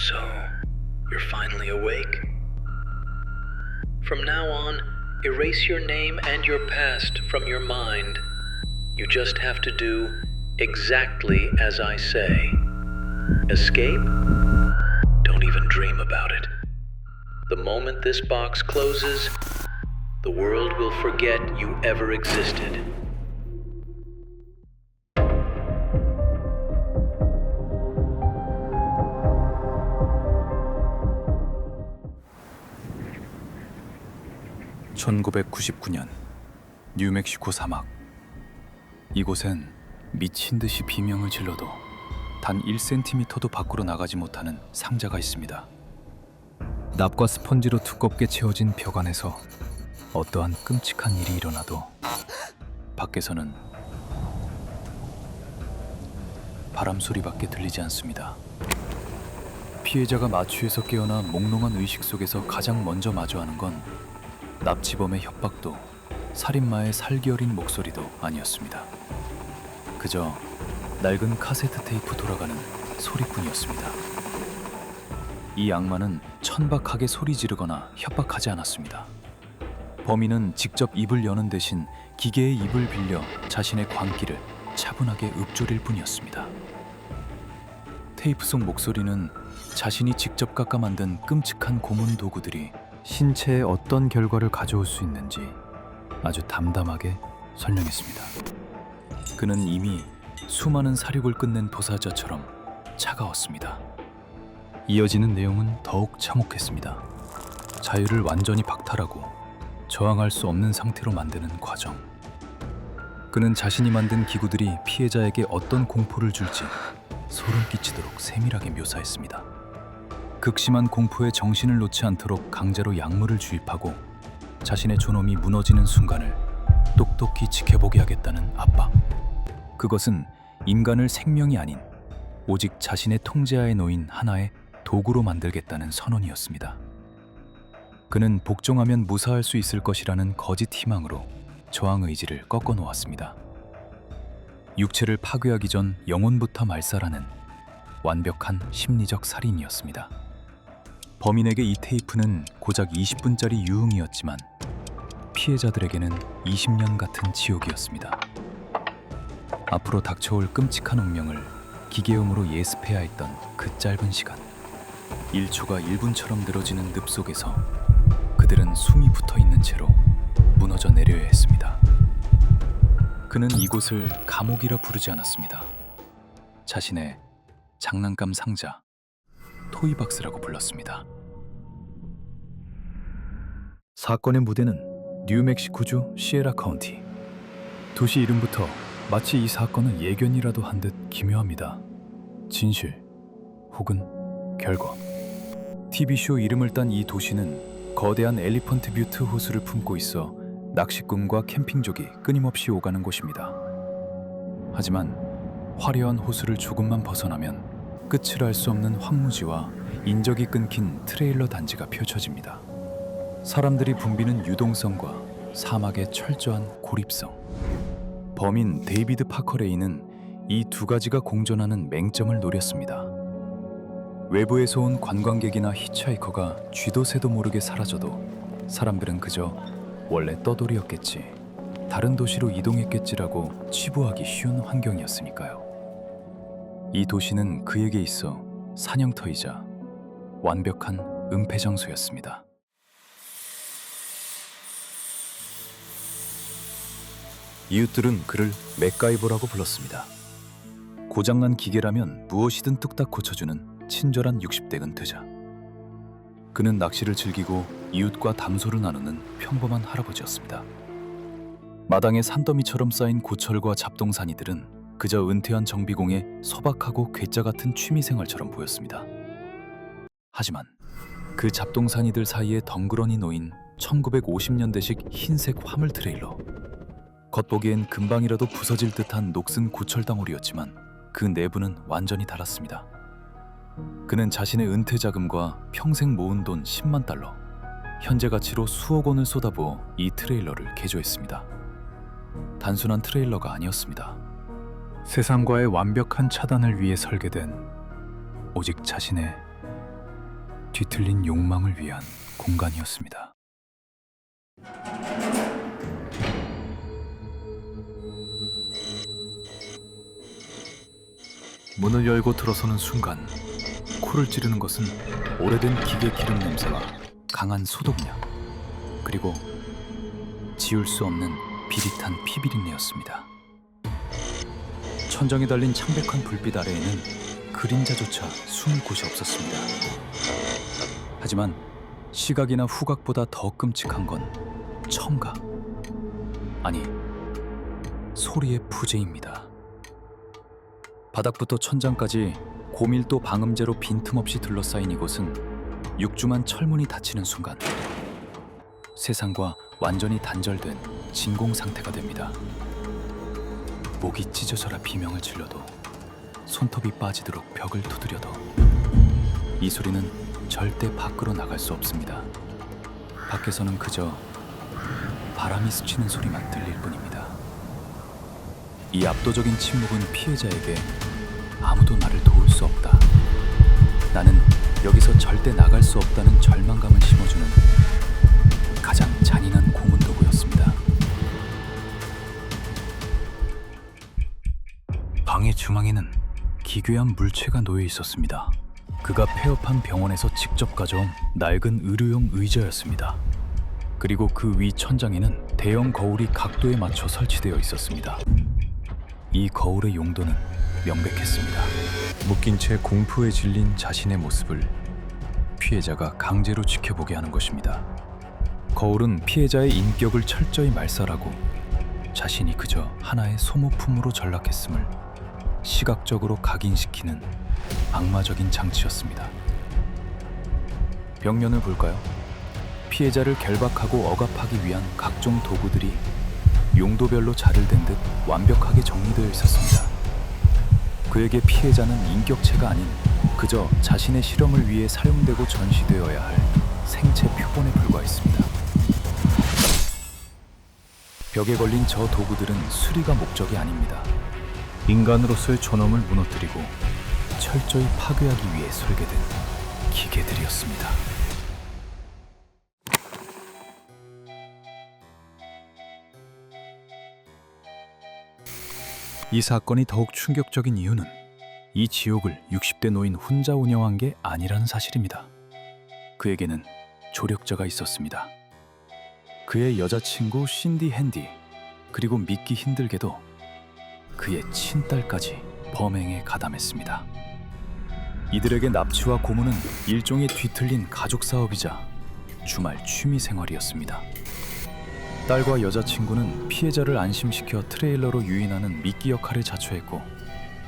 So, you're finally awake? From now on, erase your name and your past from your mind. You just have to do exactly as I say. Escape? Don't even dream about it. The moment this box closes, the world will forget you ever existed. (1999년) 뉴멕시코 사막. 이곳엔 미친 듯이 비명을 질러도 단 1cm도 밖으로 나가지 못하는 상자가 있습니다. 납과 스펀지로 두껍게 채워진 벽 안에서 어떠한 끔찍한 일이 일어나도 밖에서는 바람 소리밖에 들리지 않습니다. 피해자가 마취에서 깨어나 몽롱한 의식 속에서 가장 먼저 마주하는 건 납치범의 협박도 살인마의 살기 어린 목소리도 아니었습니다. 그저 낡은 카세트 테이프 돌아가는 소리뿐이었습니다. 이 악마는 천박하게 소리 지르거나 협박하지 않았습니다. 범인은 직접 입을 여는 대신 기계의 입을 빌려 자신의 광기를 차분하게 읊조릴 뿐이었습니다. 테이프 속 목소리는 자신이 직접 깎아 만든 끔찍한 고문 도구들이 신체에 어떤 결과를 가져올 수 있는지 아주 담담하게 설명했습니다. 그는 이미 수많은 사륙을 끝낸 도사자처럼 차가웠습니다. 이어지는 내용은 더욱 참혹했습니다. 자유를 완전히 박탈하고 저항할 수 없는 상태로 만드는 과정. 그는 자신이 만든 기구들이 피해자에게 어떤 공포를 줄지 소름 끼치도록 세밀하게 묘사했습니다. 극심한 공포에 정신을 놓지 않도록 강제로 약물을 주입하고 자신의 존엄이 무너지는 순간을 똑똑히 지켜보게 하겠다는 압박. 그것은 인간을 생명이 아닌 오직 자신의 통제하에 놓인 하나의 도구로 만들겠다는 선언이었습니다. 그는 복종하면 무사할 수 있을 것이라는 거짓 희망으로 저항 의지를 꺾어 놓았습니다. 육체를 파괴하기 전 영혼부터 말살하는 완벽한 심리적 살인이었습니다. 범인에게 이 테이프는 고작 20분짜리 유흥이었지만 피해자들에게는 20년 같은 지옥이었습니다. 앞으로 닥쳐올 끔찍한 운명을 기계음으로 예습해야 했던 그 짧은 시간. 1초가 1분처럼 늘어지는 늪 속에서 그들은 숨이 붙어있는 채로 무너져 내려야 했습니다. 그는 이곳을 감옥이라 부르지 않았습니다. 자신의 장난감 상자, 토이박스라고 불렀습니다. 사건의 무대는 뉴멕시코주 시에라 카운티. 도시 이름부터 마치 이 사건은 예견이라도 한 듯 기묘합니다. 진실 혹은 결과. TV쇼 이름을 딴 이 도시는 거대한 엘리펀트 뷰트 호수를 품고 있어 낚시꾼과 캠핑족이 끊임없이 오가는 곳입니다. 하지만 화려한 호수를 조금만 벗어나면 끝을 알 수 없는 황무지와 인적이 끊긴 트레일러 단지가 펼쳐집니다. 사람들이 붐비는 유동성과 사막의 철저한 고립성. 범인 데이비드 파커레이는 이 두 가지가 공존하는 맹점을 노렸습니다. 외부에서 온 관광객이나 히치하이커가 쥐도 새도 모르게 사라져도 사람들은 그저 원래 떠돌이였겠지, 다른 도시로 이동했겠지라고 치부하기 쉬운 환경이었으니까요. 이 도시는 그에게 있어 사냥터이자 완벽한 은폐 장소였습니다. 이웃들은 그를 맥가이버라고 불렀습니다. 고장난 기계라면 무엇이든 뚝딱 고쳐주는 친절한 60대 은퇴자. 그는 낚시를 즐기고 이웃과 담소를 나누는 평범한 할아버지였습니다. 마당에 산더미처럼 쌓인 고철과 잡동사니들은 그저 은퇴한 정비공의 소박하고 괴짜 같은 취미생활처럼 보였습니다. 하지만 그 잡동사니들 사이에 덩그러니 놓인 1950년대식 흰색 화물 트레일러. 겉보기엔 금방이라도 부서질 듯한 녹슨 고철덩어리였지만 그 내부는 완전히 달았습니다. 그는 자신의 은퇴 자금과 평생 모은 돈 10만 달러, 현재 가치로 수억 원을 쏟아부어 이 트레일러를 개조했습니다. 단순한 트레일러가 아니었습니다. 세상과의 완벽한 차단을 위해 설계된 오직 자신의 뒤틀린 욕망을 위한 공간이었습니다. 문을 열고 들어서는 순간 코를 찌르는 것은 오래된 기계 기름 냄새와 강한 소독약, 그리고 지울 수 없는 비릿한 피비린내였습니다. 천정에 달린 창백한 불빛 아래에는 그림자조차 숨을 곳이 없었습니다. 하지만 시각이나 후각보다 더 끔찍한 건 첨가, 아니 소리의 부재입니다. 바닥부터 천장까지 고밀도 방음제로 빈틈없이 둘러싸인 이곳은 육중한 철문이 닫히는 순간 세상과 완전히 단절된 진공 상태가 됩니다. 목이 찢어져라 비명을 질러도 손톱이 빠지도록 벽을 두드려도 이 소리는 절대 밖으로 나갈 수 없습니다. 밖에서는 그저 바람이 스치는 소리만 들릴 뿐입니다. 이 압도적인 침묵은 피해자에게 아무도 나를 도울 수 없다, 나는 여기서 절대 나갈 수 없다는 절망감을 심어주는 가장 잔인한 고문도구였습니다. 방의 중앙에는 기괴한 물체가 놓여 있었습니다. 그가 폐업한 병원에서 직접 가져온 낡은 의료용 의자였습니다. 그리고 그 위 천장에는 대형 거울이 각도에 맞춰 설치되어 있었습니다. 이 거울의 용도는 명백했습니다. 묶인 채 공포에 질린 자신의 모습을 피해자가 강제로 지켜보게 하는 것입니다. 거울은 피해자의 인격을 철저히 말살하고 자신이 그저 하나의 소모품으로 전락했음을 시각적으로 각인시키는 악마적인 장치였습니다. 벽면을 볼까요? 피해자를 결박하고 억압하기 위한 각종 도구들이 용도별로 자를 댄 듯 완벽하게 정리되어 있었습니다. 그에게 피해자는 인격체가 아닌 그저 자신의 실험을 위해 사용되고 전시되어야 할 생체 표본에 불과했습니다. 벽에 걸린 저 도구들은 수리가 목적이 아닙니다. 인간으로서의 존엄을 무너뜨리고 철저히 파괴하기 위해 설계된 기계들이었습니다. 이 사건이 더욱 충격적인 이유는 이 지옥을 60대 노인 혼자 운영한 게 아니라는 사실입니다. 그에게는 조력자가 있었습니다. 그의 여자친구 신디 핸디, 그리고 믿기 힘들게도 그의 친딸까지 범행에 가담했습니다. 이들에게 납치와 고문은 일종의 뒤틀린 가족 사업이자 주말 취미 생활이었습니다. 딸과 여자친구는 피해자를 안심시켜 트레일러로 유인하는 미끼 역할을 자처했고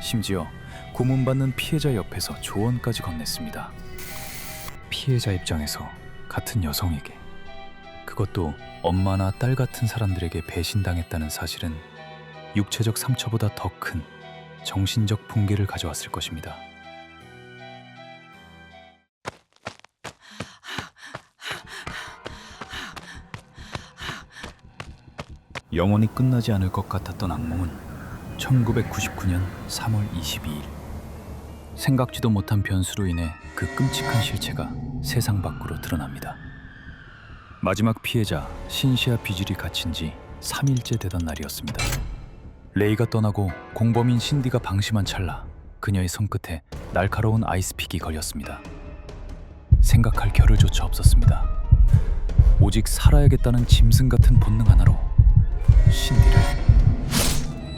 심지어 고문받는 피해자 옆에서 조언까지 건넸습니다. 피해자 입장에서 같은 여성에게, 그것도 엄마나 딸 같은 사람들에게 배신당했다는 사실은 육체적 상처보다 더 큰 정신적 붕괴를 가져왔을 것입니다. 영원히 끝나지 않을 것 같았던 악몽은 1999년 3월 22일 생각지도 못한 변수로 인해 그 끔찍한 실체가 세상 밖으로 드러납니다. 마지막 피해자 신시아 비질이 갇힌 지 3일째 되던 날이었습니다. 레이가 떠나고 공범인 신디가 방심한 찰나 그녀의 손끝에 날카로운 아이스픽이 걸렸습니다. 생각할 겨를조차 없었습니다. 오직 살아야겠다는 짐승 같은 본능 하나로 신디를,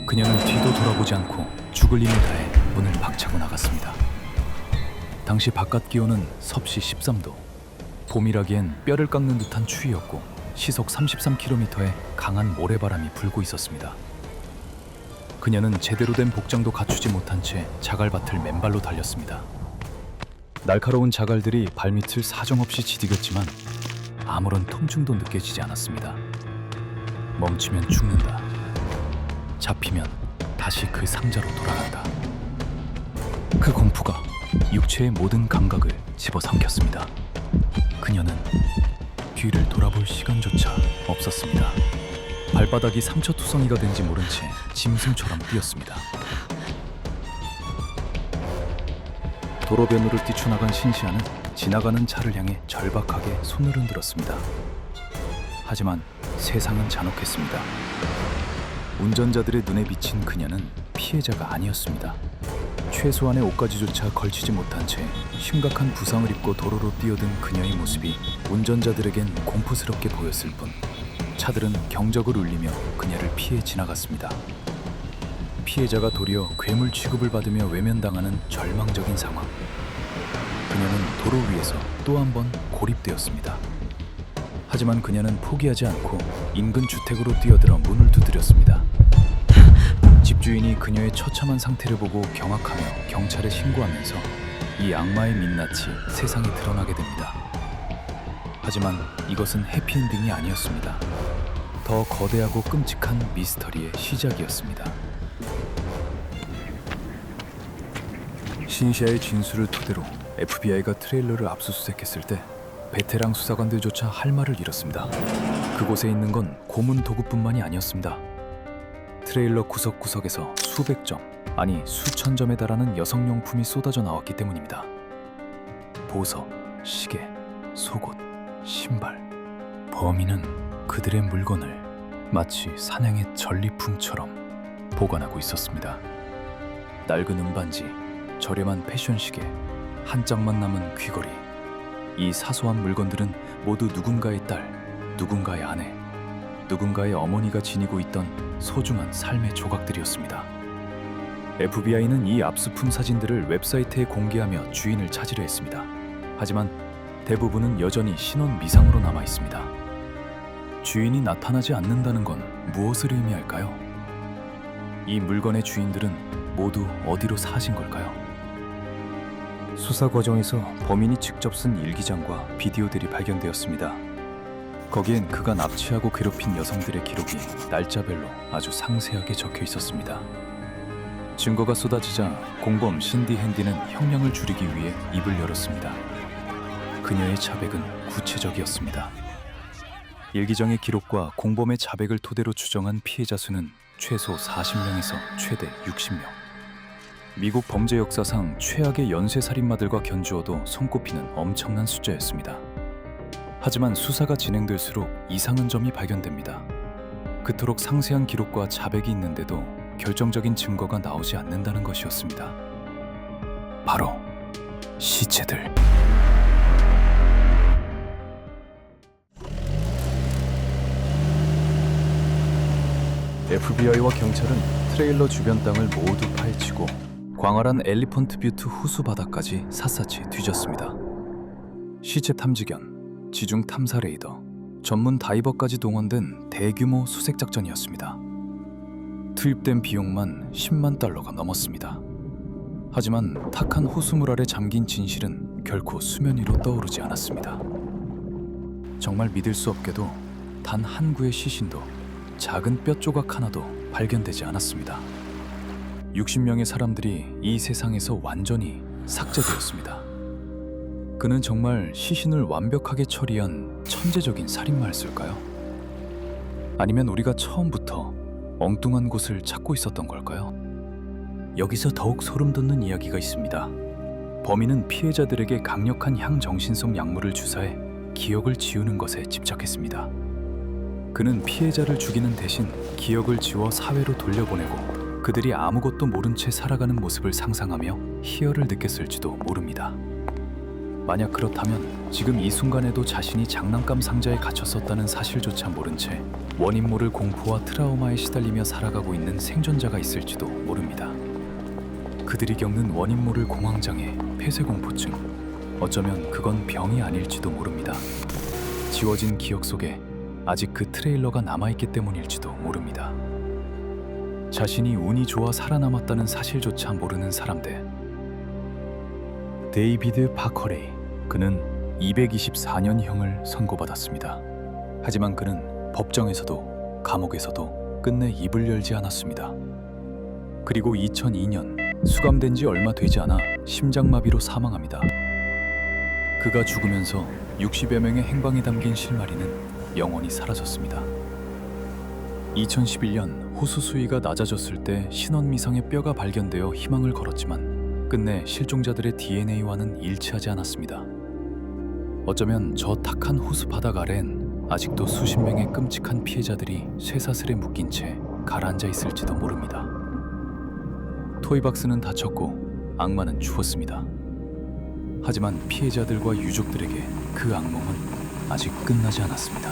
그녀는 뒤도 돌아보지 않고 죽을 힘을 다해 문을 박차고 나갔습니다. 당시 바깥 기온은 섭씨 13도, 봄이라기엔 뼈를 깎는 듯한 추위였고 시속 33km의 강한 모래바람이 불고 있었습니다. 그녀는 제대로 된 복장도 갖추지 못한 채 자갈밭을 맨발로 달렸습니다. 날카로운 자갈들이 발밑을 사정없이 지디겼지만 아무런 통증도 느껴지지 않았습니다. 멈추면 죽는다, 잡히면 다시 그 상자로 돌아간다. 그 공포가 육체의 모든 감각을 집어삼켰습니다. 그녀는 뒤를 돌아볼 시간조차 없었습니다. 발바닥이 상처투성이가 된지 모른 채 짐승처럼 뛰었습니다. 도로변으로 뛰쳐나간 신시아는 지나가는 차를 향해 절박하게 손을 흔들었습니다. 하지만 세상은 잔혹했습니다. 운전자들의 눈에 비친 그녀는 피해자가 아니었습니다. 최소한의 옷가지조차 걸치지 못한 채 심각한 부상을 입고 도로로 뛰어든 그녀의 모습이 운전자들에겐 공포스럽게 보였을 뿐 차들은 경적을 울리며 그녀를 피해 지나갔습니다. 피해자가 도리어 괴물 취급을 받으며 외면당하는 절망적인 상황. 그녀는 도로 위에서 또 한 번 고립되었습니다. 하지만 그녀는 포기하지 않고 인근 주택으로 뛰어들어 문을 두드렸습니다. 집주인이 그녀의 처참한 상태를 보고 경악하며 경찰에 신고하면서 이 악마의 민낯이 세상에 드러나게 됩니다. 하지만 이것은 해피엔딩이 아니었습니다. 더 거대하고 끔찍한 미스터리의 시작이었습니다. 신시아의 진술을 토대로 FBI가 트레일러를 압수수색했을 때 베테랑 수사관들조차 할 말을 잃었습니다. 그곳에 있는 건 고문 도구뿐만이 아니었습니다. 트레일러 구석구석에서 수백 점, 아니 수천 점에 달하는 여성용품이 쏟아져 나왔기 때문입니다. 보석, 시계, 속옷, 신발. 범인은 그들의 물건을 마치 사냥의 전리품처럼 보관하고 있었습니다. 낡은 은반지, 저렴한 패션시계, 한 짝만 남은 귀걸이. 이 사소한 물건들은 모두 누군가의 딸, 누군가의 아내, 누군가의 어머니가 지니고 있던 소중한 삶의 조각들이었습니다. FBI는 이 압수품 사진들을 웹사이트에 공개하며 주인을 찾으려 했습니다. 하지만 대부분은 여전히 신원 미상으로 남아 있습니다. 주인이 나타나지 않는다는 건 무엇을 의미할까요? 이 물건의 주인들은 모두 어디로 사신 걸까요? 수사 과정에서 범인이 직접 쓴 일기장과 비디오들이 발견되었습니다. 거기엔 그가 납치하고 괴롭힌 여성들의 기록이 날짜별로 아주 상세하게 적혀 있었습니다. 증거가 쏟아지자 공범 신디 핸디는 형량을 줄이기 위해 입을 열었습니다. 그녀의 자백은 구체적이었습니다. 일기장의 기록과 공범의 자백을 토대로 추정한 피해자 수는 최소 40명에서 최대 60명. 미국 범죄 역사상 최악의 연쇄살인마들과 견주어도 손꼽히는 엄청난 숫자였습니다. 하지만 수사가 진행될수록 이상한 점이 발견됩니다. 그토록 상세한 기록과 자백이 있는데도 결정적인 증거가 나오지 않는다는 것이었습니다. 바로 시체들. FBI와 경찰은 트레일러 주변 땅을 모두 파헤치고 광활한 엘리펀트 뷰트 호수 바다까지 샅샅이 뒤졌습니다. 시체 탐지견, 지중 탐사 레이더, 전문 다이버까지 동원된 대규모 수색 작전이었습니다. 투입된 비용만 10만 달러가 넘었습니다. 하지만 탁한 호수물 아래 잠긴 진실은 결코 수면 위로 떠오르지 않았습니다. 정말 믿을 수 없게도 단 한 구의 시신도 작은 뼈 조각 하나도 발견되지 않았습니다. 60명의 사람들이 이 세상에서 완전히 삭제되었습니다. 그는 정말 시신을 완벽하게 처리한 천재적인 살인마였을까요? 아니면 우리가 처음부터 엉뚱한 곳을 찾고 있었던 걸까요? 여기서 더욱 소름 돋는 이야기가 있습니다. 범인은 피해자들에게 강력한 향정신성 약물을 주사해 기억을 지우는 것에 집착했습니다. 그는 피해자를 죽이는 대신 기억을 지워 사회로 돌려보내고 그들이 아무것도 모른 채 살아가는 모습을 상상하며 희열을 느꼈을지도 모릅니다. 만약 그렇다면 지금 이 순간에도 자신이 장난감 상자에 갇혔었다는 사실조차 모른 채 원인 모를 공포와 트라우마에 시달리며 살아가고 있는 생존자가 있을지도 모릅니다. 그들이 겪는 원인 모를 공황장애, 폐쇄공포증, 어쩌면 그건 병이 아닐지도 모릅니다. 지워진 기억 속에 아직 그 트레일러가 남아있기 때문일지도 모릅니다. 자신이 운이 좋아 살아남았다는 사실조차 모르는 사람들. 데이비드 바커레이, 그는 224년형을 선고받았습니다. 하지만 그는 법정에서도 감옥에서도 끝내 입을 열지 않았습니다. 그리고 2002년 수감된 지 얼마 되지 않아 심장마비로 사망합니다. 그가 죽으면서 60여 명의 행방이 담긴 실마리는 영원히 사라졌습니다. 2011년 호수 수위가 낮아졌을 때 신원미상의 뼈가 발견되어 희망을 걸었지만 끝내 실종자들의 DNA와는 일치하지 않았습니다. 어쩌면 저 탁한 호수 바닥 아래엔 아직도 수십 명의 끔찍한 피해자들이 쇠사슬에 묶인 채 가라앉아 있을지도 모릅니다. 토이박스는 다쳤고 악마는 죽었습니다. 하지만 피해자들과 유족들에게 그 악몽은 아직 끝나지 않았습니다.